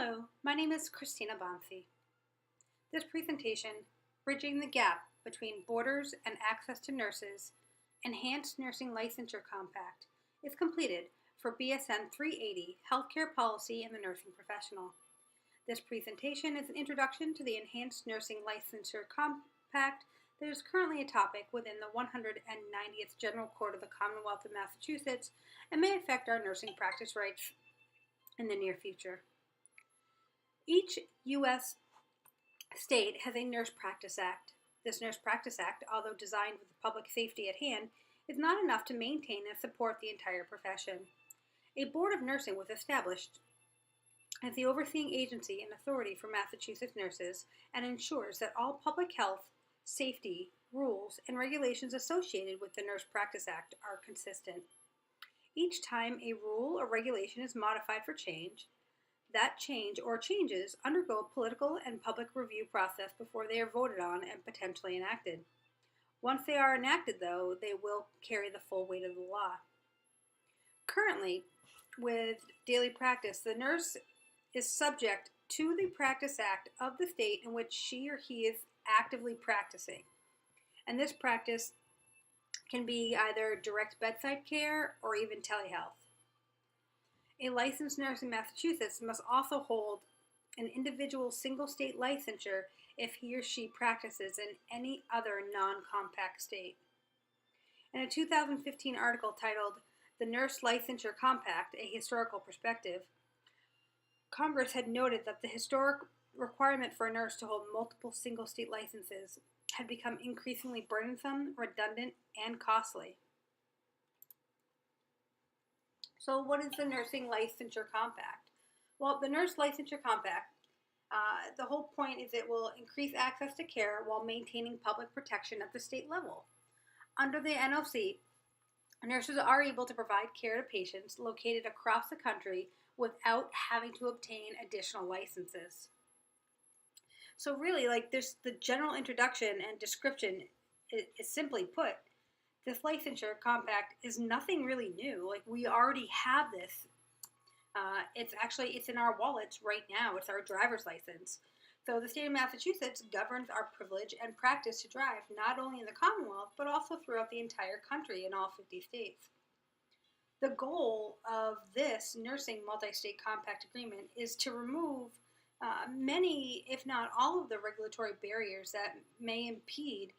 Hello, my name is Christina Bonci. This presentation, Bridging the Gap Between Borders and Access to Nurses, Enhanced Nursing Licensure Compact, is completed for BSN 380, Healthcare Policy in the Nursing Professional. This presentation is an introduction to the Enhanced Nursing Licensure Compact that is currently a topic within the 190th General Court of the Commonwealth of Massachusetts and may affect our nursing practice rights in the near future. Each U.S. state has a Nurse Practice Act. This Nurse Practice Act, although designed with public safety at hand, is not enough to maintain and support the entire profession. A Board of Nursing was established as the overseeing agency and authority for Massachusetts nurses and ensures that all public health, safety, rules, and regulations associated with the Nurse Practice Act are consistent. Each time a rule or regulation is modified for change, that change or changes undergo a political and public review process before they are voted on and potentially enacted. Once they are enacted, though, they will carry the full weight of the law. Currently, with daily practice, the nurse is subject to the Practice Act of the state in which she or he is actively practicing. And this practice can be either direct bedside care or even telehealth. A licensed nurse in Massachusetts must also hold an individual single-state licensure if he or she practices in any other non-compact state. In a 2015 article titled "The Nurse Licensure Compact, A Historical Perspective," Congress had noted that the historic requirement for a nurse to hold multiple single-state licenses had become increasingly burdensome, redundant, and costly. So what is the Nursing Licensure Compact? Well, the Nurse Licensure Compact, the whole point is it will increase access to care while maintaining public protection at the state level. Under the NLC, nurses are able to provide care to patients located across the country without having to obtain additional licenses. So really, there's the general introduction and description is simply put, this licensure compact is nothing really new. We already have this. It's in our wallets right now. It's our driver's license. So the state of Massachusetts governs our privilege and practice to drive, not only in the Commonwealth, but also throughout the entire country in all 50 states. The goal of this nursing multi-state compact agreement is to remove many, if not all, of the regulatory barriers that may impede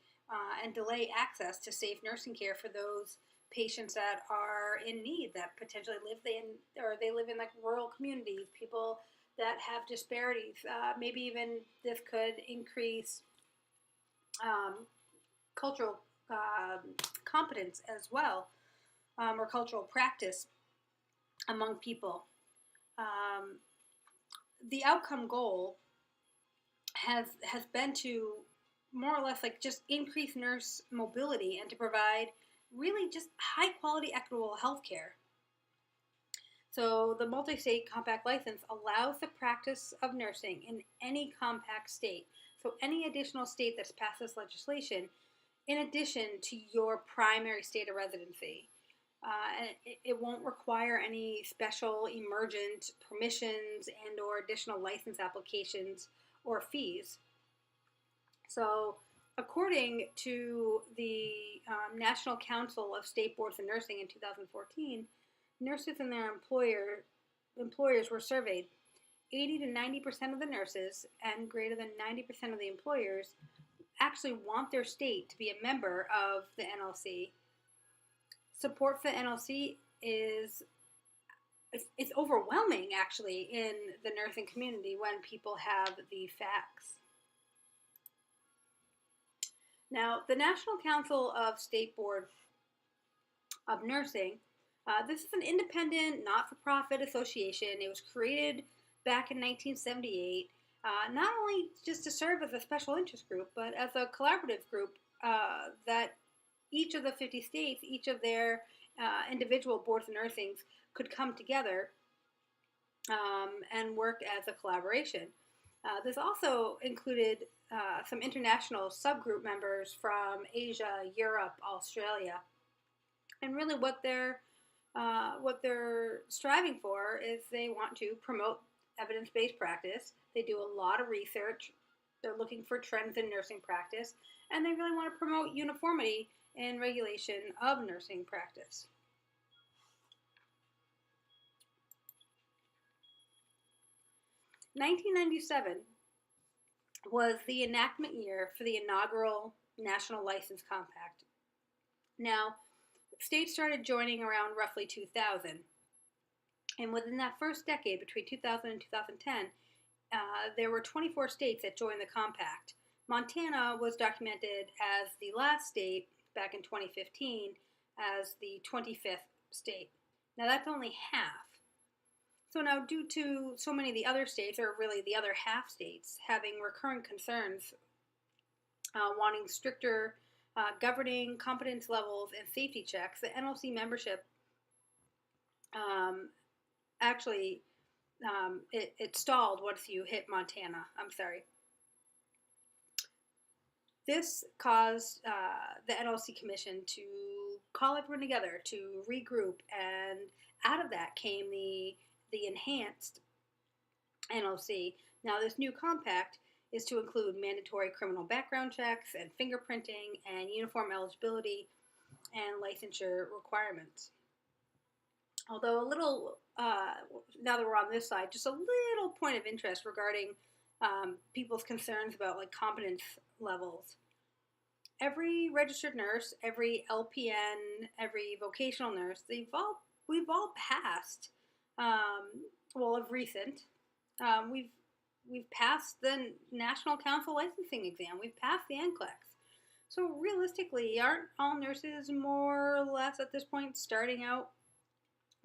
and delay access to safe nursing care for those patients that are in need, that potentially live in rural communities, people that have disparities. Maybe even this could increase cultural competence as well, or cultural practice among people. The outcome goal has been to more or less just increase nurse mobility and to provide really just high quality equitable health care. So the multi-state compact license allows the practice of nursing in any compact state. So any additional state that's passed this legislation in addition to your primary state of residency. And it won't require any special emergent permissions and or additional license applications or fees. So according to the National Council of State Boards of Nursing in 2014, nurses and their employers were surveyed. 80 to 90% of the nurses and greater than 90% of the employers actually want their state to be a member of the NLC. Support for the NLC is overwhelming, actually, in the nursing community when people have the facts. Now, the National Council of State Board of Nursing, this is an independent, not-for-profit association. It was created back in 1978, not only just to serve as a special interest group, but as a collaborative group that each of the 50 states, each of their individual boards of nursing could come together and work as a collaboration. This also included some international subgroup members from Asia, Europe, Australia. And really what they're striving for is they want to promote evidence-based practice. They do a lot of research. They're looking for trends in nursing practice, and they really want to promote uniformity in regulation of nursing practice. 1997 was the enactment year for the inaugural National License Compact. Now, states started joining around roughly 2000. And within that first decade, between 2000 and 2010, there were 24 states that joined the compact. Montana was documented as the last state back in 2015 as the 25th state. Now that's only half. So now, due to so many of the other states, or really the other half states, having recurrent concerns, wanting stricter governing competence levels and safety checks, the NLC membership actually it stalled once you hit Montana. I'm sorry. This caused the NLC Commission to call everyone together to regroup, and out of that came the enhanced NLC. Now, this new compact is to include mandatory criminal background checks and fingerprinting and uniform eligibility and licensure requirements. Although a little, now that we're on this side, just a little point of interest regarding people's concerns about like competence levels. Every registered nurse, every LPN, every vocational nurse, we've all passed. Well, of recent, we've passed the National Council licensing exam. We've passed the NCLEX. So realistically, aren't all nurses more or less at this point starting out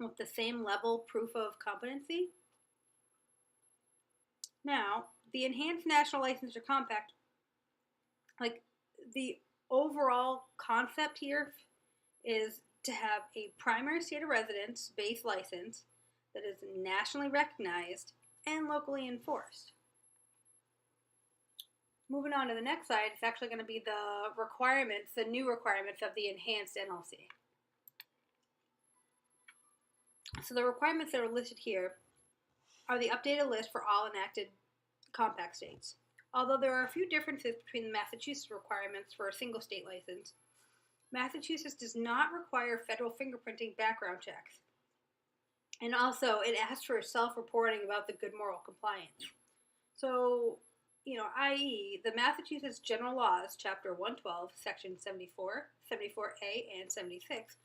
with the same level proof of competency? Now, the Enhanced National Licensure Compact, like the overall concept here is to have a primary state of residence based license that is nationally recognized and locally enforced. Moving on to the next slide, it's actually going to be the requirements, the new requirements of the enhanced NLC. So the requirements that are listed here are the updated list for all enacted compact states. Although there are a few differences between the Massachusetts requirements for a single state license, Massachusetts does not require federal fingerprinting background checks. And also, it asks for self-reporting about the good moral compliance. So, i.e., the Massachusetts General Laws, Chapter 112, Section 74, 74A, and 76,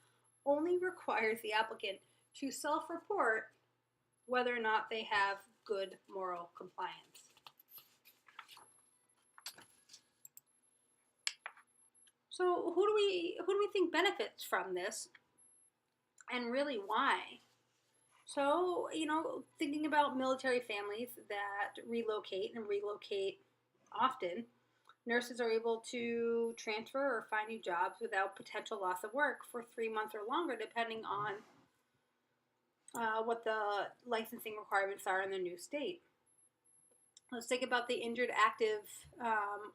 only requires the applicant to self-report whether or not they have good moral compliance. So who do we think benefits from this, and really why? So, thinking about military families that relocate often, nurses are able to transfer or find new jobs without potential loss of work for 3 months or longer, depending on what the licensing requirements are in the new state. Let's think about the injured active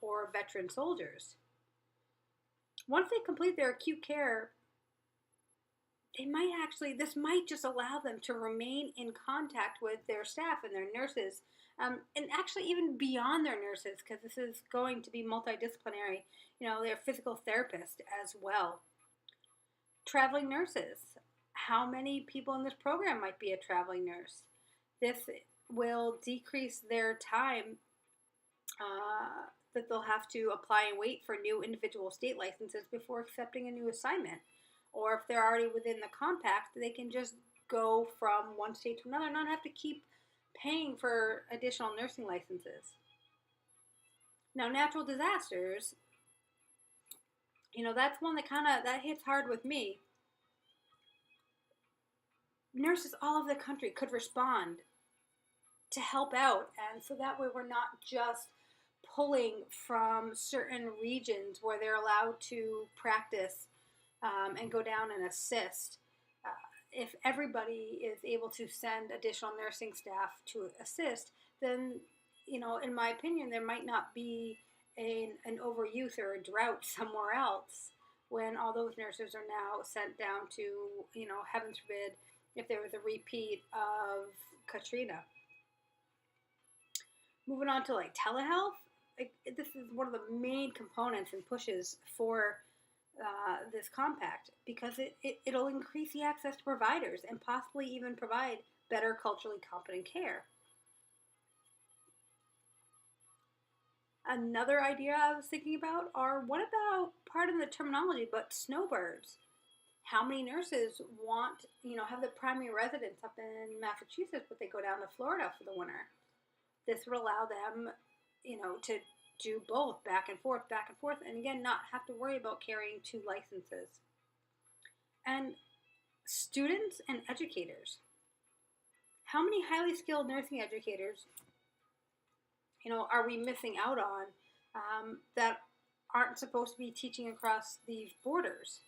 or veteran soldiers. Once they complete their acute care, this might just allow them to remain in contact with their staff and their nurses, and actually even beyond their nurses, because this is going to be multidisciplinary, their physical therapist as well. Traveling nurses. How many people in this program might be a traveling nurse? This will decrease their time that they'll have to apply and wait for new individual state licenses before accepting a new assignment. Or if they're already within the compact, they can just go from one state to another and not have to keep paying for additional nursing licenses. Now, natural disasters, that's one that hits hard with me. Nurses all over the country could respond to help out, and so that way we're not just pulling from certain regions where they're allowed to practice and go down and assist. If everybody is able to send additional nursing staff to assist, then, in my opinion, there might not be an overuse or a drought somewhere else when all those nurses are now sent down to, heaven forbid, if there was a repeat of Katrina. Moving on to like telehealth, this is one of the main components and pushes for this compact because it'll increase the access to providers and possibly even provide better culturally competent care. Another idea I was thinking about are what about, pardon the terminology, but snowbirds? How many nurses want, have their primary residence up in Massachusetts, but they go down to Florida for the winter? This would allow them, to do both back and forth, and again, not have to worry about carrying two licenses. And students and educators. How many highly skilled nursing educators, are we missing out on that aren't supposed to be teaching across these borders?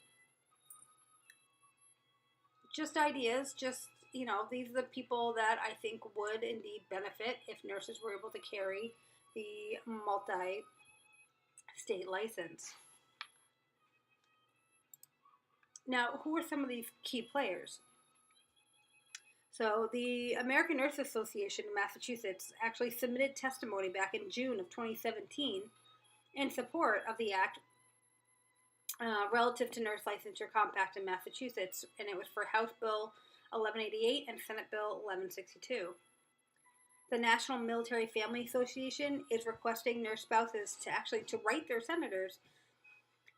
Just ideas, these are the people that I think would indeed benefit if nurses were able to carry the multi-state license. Now, who are some of these key players? So the American Nurses Association in Massachusetts actually submitted testimony back in June of 2017 in support of the act relative to nurse licensure compact in Massachusetts, and it was for House Bill 1188 and Senate Bill 1162. The National Military Family Association is requesting nurse spouses to write their senators,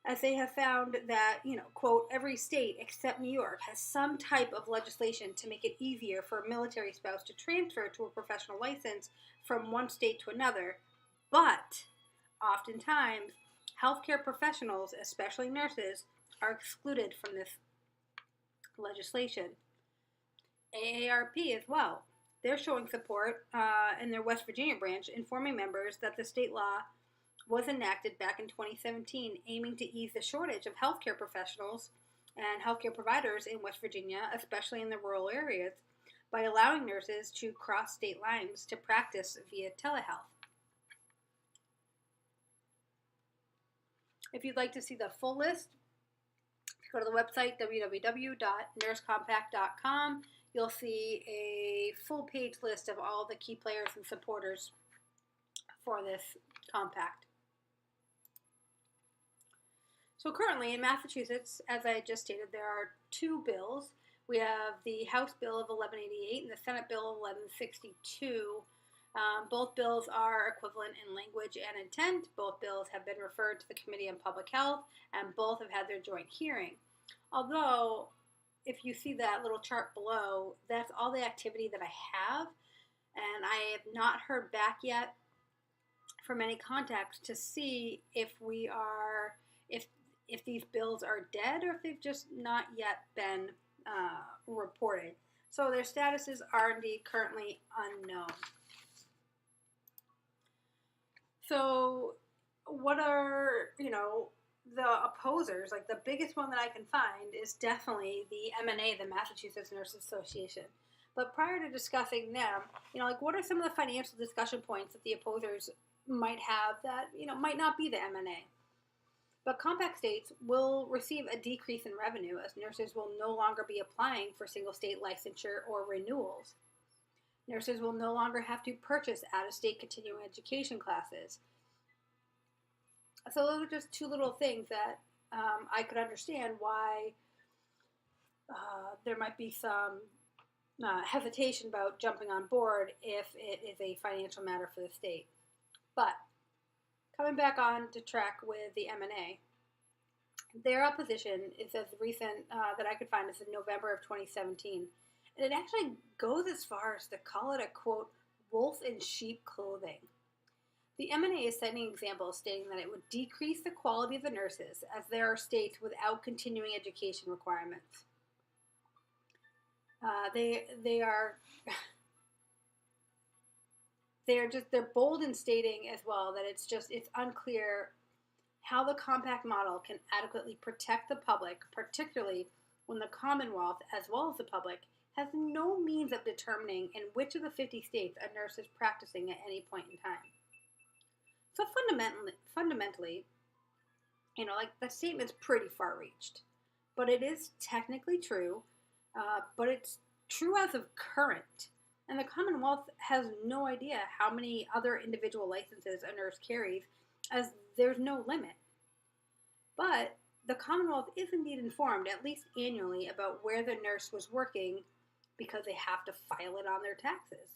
as they have found that, quote, every state except New York has some type of legislation to make it easier for a military spouse to transfer to a professional license from one state to another, but oftentimes healthcare professionals, especially nurses, are excluded from this legislation. AARP as well. They're showing support in their West Virginia branch, informing members that the state law was enacted back in 2017, aiming to ease the shortage of healthcare professionals and healthcare providers in West Virginia, especially in the rural areas, by allowing nurses to cross state lines to practice via telehealth. If you'd like to see the full list, go to the website www.nursecompact.com. You'll see a full page list of all the key players and supporters for this compact. So currently in Massachusetts, as I just stated, there are two bills. We have the House Bill of 1188 and the Senate Bill of 1162. Both bills are equivalent in language and intent. Both bills have been referred to the Committee on Public Health, and both have had their joint hearing. Although, if you see that little chart below, that's all the activity that I have, and I have not heard back yet from any contacts to see if if these bills are dead or if they've just not yet been reported. So their statuses are indeed currently unknown. So what are, the opposers? Like, the biggest one that I can find is definitely the MNA, the Massachusetts Nurses Association. But prior to discussing them, what are some of the financial discussion points that the opposers might have that, might not be the MNA? But compact states will receive a decrease in revenue as nurses will no longer be applying for single state licensure or renewals. Nurses will no longer have to purchase out-of-state continuing education classes. So those are just two little things that I could understand why there might be some hesitation about jumping on board if it is a financial matter for the state. But coming back on to track with the MNA, their opposition is as recent that I could find is in November of 2017. And it actually goes as far as to call it a, quote, wolf in sheep clothing. The MNA is citing examples stating that it would decrease the quality of the nurses as there are states without continuing education requirements. They're bold in stating as well that it's unclear how the compact model can adequately protect the public, particularly when the Commonwealth, as well as the public, has no means of determining in which of the 50 states a nurse is practicing at any point in time. So fundamentally, the statement's pretty far-reached, but it is technically true, but it's true as of current. And the Commonwealth has no idea how many other individual licenses a nurse carries, as there's no limit. But the Commonwealth is indeed informed, at least annually, about where the nurse was working because they have to file it on their taxes.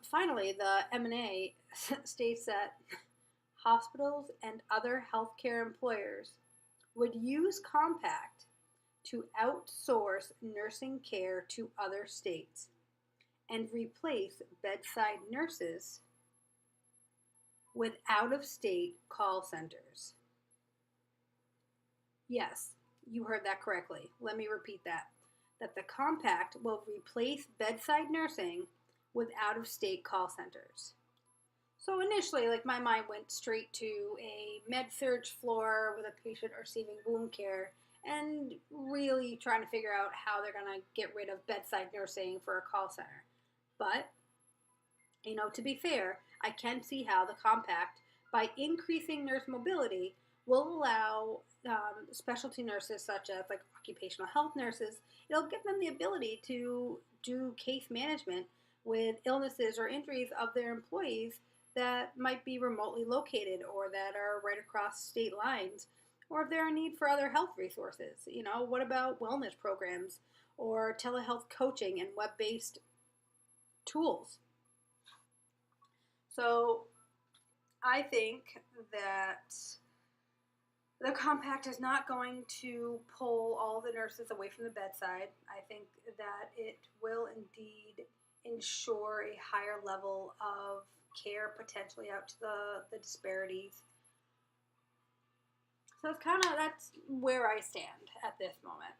Finally, the M&A states that hospitals and other healthcare employers would use Compact to outsource nursing care to other states and replace bedside nurses with out-of-state call centers. Yes, you heard that correctly. Let me repeat that. That the Compact will replace bedside nursing with out-of-state call centers. So initially, my mind went straight to a med-surg floor with a patient receiving wound care and really trying to figure out how they're going to get rid of bedside nursing for a call center. But, to be fair, I can see how the Compact, by increasing nurse mobility, will allow specialty nurses such as occupational health nurses, it'll give them the ability to do case management with illnesses or injuries of their employees that might be remotely located or that are right across state lines, or if there are need for other health resources. What about wellness programs or telehealth coaching and web-based tools? So I think that the Compact is not going to pull all the nurses away from the bedside. I think that it will indeed ensure a higher level of care potentially out to the disparities. So that's where I stand at this moment.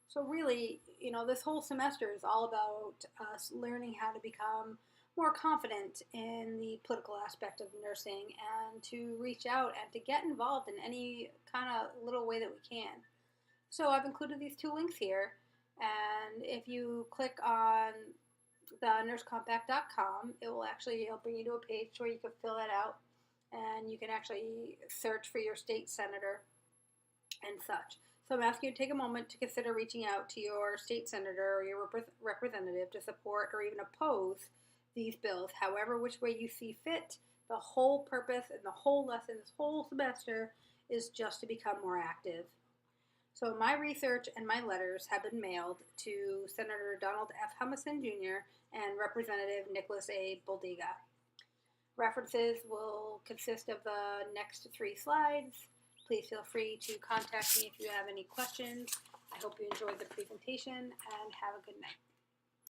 So really, this whole semester is all about us learning how to become more confident in the political aspect of nursing and to reach out and to get involved in any kind of little way that we can. So I've included these two links here, and if you click on the nursecompact.com, it'll bring you to a page where you can fill that out, and you can actually search for your state senator and such. So I'm asking you to take a moment to consider reaching out to your state senator or your representative to support or even oppose these bills, however which way you see fit. The whole purpose and the whole lesson, this whole semester, is just to become more active. So my research and my letters have been mailed to Senator Donald F. Humison Jr. and Representative Nicholas A. Boldiga. References will consist of the next 3 slides. Please feel free to contact me if you have any questions. I hope you enjoyed the presentation and have a good night.